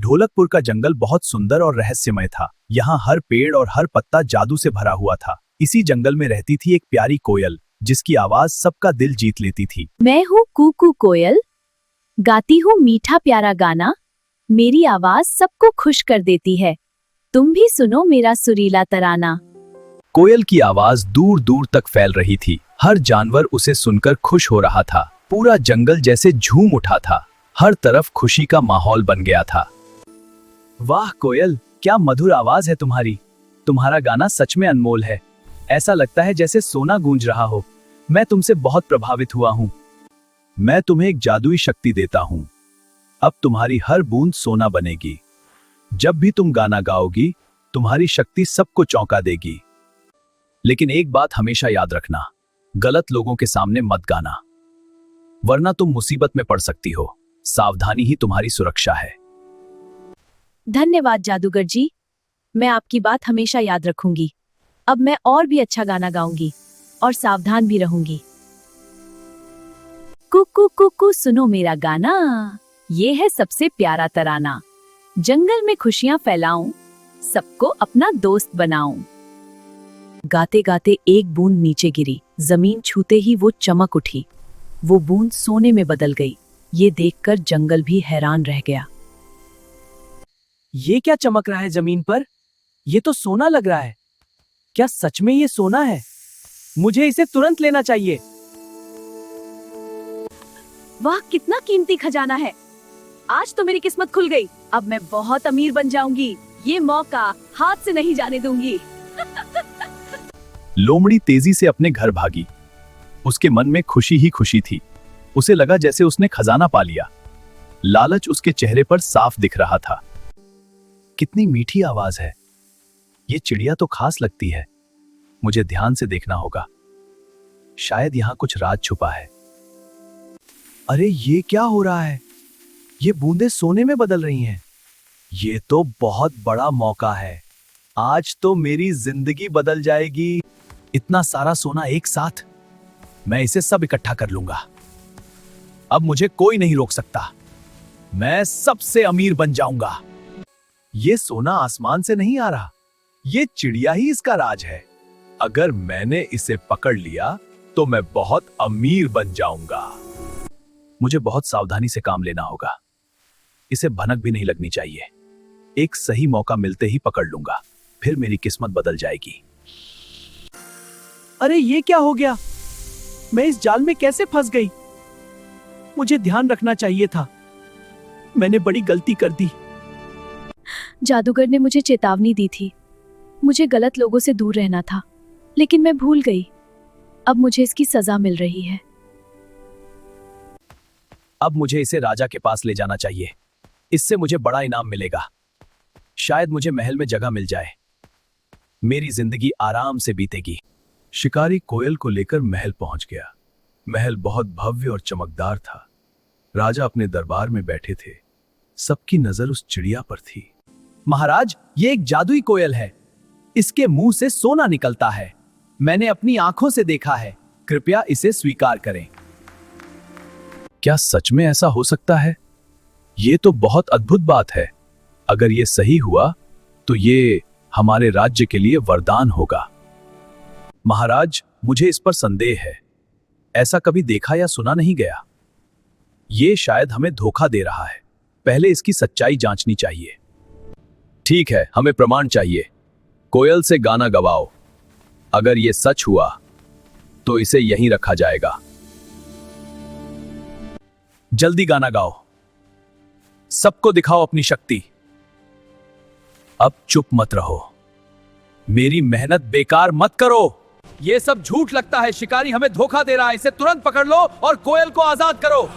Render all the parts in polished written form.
ढोलकपुर का जंगल बहुत सुंदर और रहस्यमय था। यहाँ हर पेड़ और हर पत्ता जादू से भरा हुआ था। इसी जंगल में रहती थी एक प्यारी कोयल, जिसकी आवाज सबका दिल जीत लेती थी। मैं हूँ कूकू कोयल, गाती हूँ मीठा प्यारा गाना। मेरी आवाज सबको खुश कर देती है। तुम भी सुनो मेरा सुरीला तराना। कोयल की आवाज दूर दूर तक फैल रही थी। हर जानवर उसे सुनकर खुश हो रहा था। पूरा जंगल जैसे झूम उठा था। हर तरफ खुशी का माहौल बन गया था। वाह कोयल, क्या मधुर आवाज है तुम्हारी। तुम्हारा गाना सच में अनमोल है। ऐसा लगता है जैसे सोना गूंज रहा हो। मैं तुमसे बहुत प्रभावित हुआ हूँ। मैं तुम्हें एक जादुई शक्ति देता हूँ। अब तुम्हारी हर बूंद सोना बनेगी। जब भी तुम गाना गाओगी, तुम्हारी शक्ति सबको चौंका देगी। लेकिन एक बात हमेशा याद रखना, गलत लोगों के सामने मत गाना, वरना तुम मुसीबत में पड़ सकती हो। सावधानी ही तुम्हारी सुरक्षा है। धन्यवाद जादूगर जी, मैं आपकी बात हमेशा याद रखूंगी। अब मैं और भी अच्छा गाना गाऊंगी और सावधान भी रहूंगी। कुकू कुकू सुनो मेरा गाना, ये है सबसे प्यारा तराना। जंगल में खुशियां फैलाऊं, सबको अपना दोस्त बनाऊं। गाते गाते एक बूंद नीचे गिरी, जमीन छूते ही वो चमक उठी। वो बूंद सोने में बदल गई। ये देखकर जंगल भी हैरान रह गया। ये क्या चमक रहा है जमीन पर? ये तो सोना लग रहा है। क्या सच में ये सोना है? मुझे इसे तुरंत लेना चाहिए। वाह, कितना कीमती खजाना है। आज तो मेरी किस्मत खुल गई। अब मैं बहुत अमीर बन जाऊंगी। ये मौका हाथ से नहीं जाने दूंगी। लोमड़ी तेजी से अपने घर भागी। उसके मन में खुशी ही खुशी थी। उसे लगा जैसे उसने खजाना पा लिया। लालच उसके चेहरे पर साफ दिख रहा था। कितनी मीठी आवाज है। ये चिड़िया तो खास लगती है। मुझे ध्यान से देखना होगा। शायद यहाँ कुछ राज छुपा है। अरे ये क्या हो रहा है? ये बूंदें सोने में बदल रही हैं। ये तो बहुत बड़ा मौका है। आज तो मेरी जिंदगी बदल जाएगी। इतना सारा सोना एक साथ, मैं इसे सब इकट्ठा कर लूंगा। अब मुझे कोई नहीं रोक सकता। मैं सबसे अमीर बन जाऊंगा। ये सोना आसमान से नहीं आ रहा, ये चिड़िया ही इसका राज है। अगर मैंने इसे पकड़ लिया तो मैं बहुत अमीर बन जाऊंगा। मुझे बहुत सावधानी से काम लेना होगा। इसे भनक भी नहीं लगनी चाहिए। एक सही मौका मिलते ही पकड़ लूंगा, फिर मेरी किस्मत बदल जाएगी। अरे ये क्या हो गया? मैं इस जाल में कैसे फंस गई? मुझे ध्यान रखना चाहिए था। मैंने बड़ी गलती कर दी। जादूगर ने मुझे चेतावनी दी थी। मुझे गलत लोगों से दूर रहना था, लेकिन मैं भूल गई। अब मुझे इसकी सजा मिल रही है। अब मुझे इसे राजा के पास ले जाना चाहिए। इससे मुझे बड़ा इनाम मिलेगा। शायद मुझे महल में जगह मिल जाए। मेरी जिंदगी आराम से बीतेगी। शिकारी कोयल को लेकर महल पहुंच गया। महल बहुत भव्य और चमकदार था। राजा अपने दरबार में बैठे थे। सबकी नजर उस चिड़िया पर थी। महाराज, ये एक जादुई कोयल है। इसके मुंह से सोना निकलता है। मैंने अपनी आंखों से देखा है। कृपया इसे स्वीकार करें। क्या सच में ऐसा हो सकता है? ये तो बहुत अद्भुत बात है। अगर ये सही हुआ तो ये हमारे राज्य के लिए वरदान होगा। महाराज, मुझे इस पर संदेह है। ऐसा कभी देखा या सुना नहीं गया। ये शायद हमें धोखा दे रहा है। पहले इसकी सच्चाई जांचनी चाहिए। ठीक है, हमें प्रमाण चाहिए। कोयल से गाना गवाओ। अगर ये सच हुआ तो इसे यहीं रखा जाएगा। जल्दी गाना गाओ। सबको दिखाओ अपनी शक्ति। अब चुप मत रहो। मेरी मेहनत बेकार मत करो। ये सब झूठ लगता है। शिकारी हमें धोखा दे रहा है। इसे तुरंत पकड़ लो और कोयल को आजाद करो।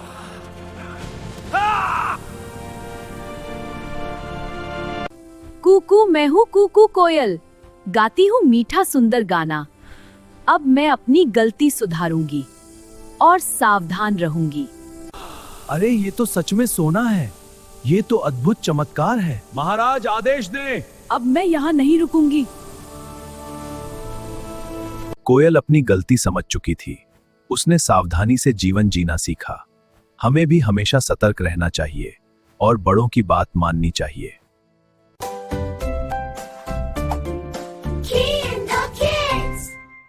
कूकू, मैं हूँ कूकू कोयल, गाती हूँ मीठा सुंदर गाना। अब मैं अपनी गलती सुधारूंगी और सावधान रहूंगी। अरे ये तो सच में सोना है। ये तो अद्भुत चमत्कार है। महाराज, आदेश दें। अब मैं यहाँ नहीं रुकूंगी। कोयल अपनी गलती समझ चुकी थी। उसने सावधानी से जीवन जीना सीखा। हमें भी हमेशा सतर्क रहना चाहिए और बड़ों की बात माननी चाहिए।